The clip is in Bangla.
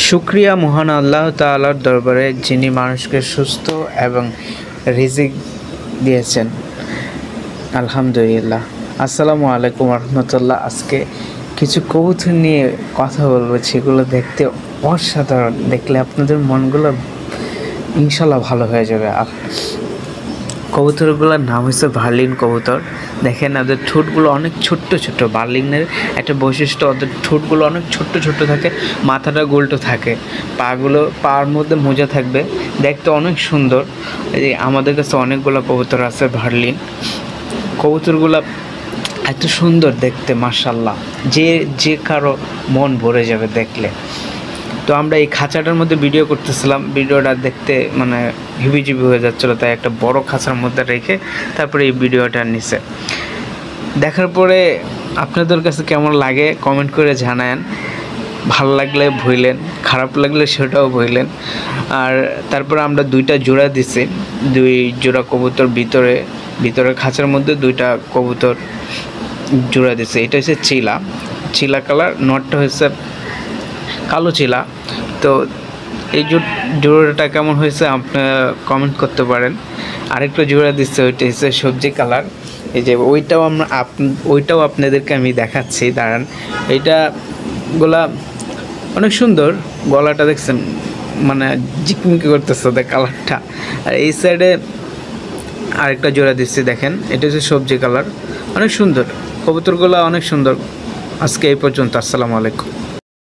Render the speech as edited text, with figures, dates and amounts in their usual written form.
শুকরিয়া মহান আল্লাহ তাআলার দরবারে যিনি মানুষকে সুস্থ এবং রিজিক দিয়েছেন। আলহামদুলিল্লাহ। আসসালামু আলাইকুম রহমতুল্লাহ। আজকে কিছু কবুতর নিয়ে কথা বলবো, যেগুলো দেখতে অসাধারণ। দেখলে আপনাদের মনগুলো ইনশাল্লাহ ভালো হয়ে যাবে। আর কবুতরগুলোর নাম হচ্ছে বার্লিন কবুতর। দেখেন ওদের ঠোঁটগুলো অনেক ছোট্ট ছোট্ট। বার্লিনের একটা বৈশিষ্ট্য, ওদের ঠোঁটগুলো অনেক ছোট্ট ছোট্ট থাকে, মাথাটা গোলটো থাকে, পার মধ্যে মোজা থাকবে, দেখতে অনেক সুন্দর। এই আমাদের কাছে অনেকগুলো কবুতর আছে বার্লিন। কবুতরগুলো এত সুন্দর দেখতে, মাশাআল্লাহ, যে কারো মন ভরে যাবে দেখলে। তো আমরা এই খাঁচাটার মধ্যে ভিডিও করতেছিলাম, ভিডিওটা দেখতে মানে হিবিজিবি হয়ে যাচ্ছিলো, তাই একটা বড় খাঁচার মধ্যে রেখে তারপরে এই ভিডিওটা নিছে। দেখার পরে আপনাদের কাছে কেমন লাগে কমেন্ট করে জানান। ভালো লাগলে ভইলেন, খারাপ লাগলে সেটাও ভইলেন। আর তারপরে আমরা দুইটা জোড়া দিছি, দুই জোড়া কবুতর ভিতরে খাঁচার মধ্যে দুইটা কবুতর জোড়া দিছে। এটা হচ্ছে চিলা কালার, নটটা হচ্ছে কালো চিলা। তো এই জোড়াটা কেমন হয়েছে আপনারা কমেন্ট করতে পারেন। আরেকটা জোড়া দিচ্ছে, ওইটা হচ্ছে সবজি কালার। এই যে ওইটাও আপনাদেরকে আমি দেখাচ্ছি, দাঁড়ান। গোলা অনেক সুন্দর, গলাটা দেখছেন মানে ঝিকমিকি করতেছে ওদের কালারটা। আর এই সাইডে আরেকটা জোড়া দিচ্ছি, দেখেন এটা হচ্ছে সবজি কালার, অনেক সুন্দর। কবুতরগুলো অনেক সুন্দর। আজকে এই পর্যন্ত। আসসালামু আলাইকুম।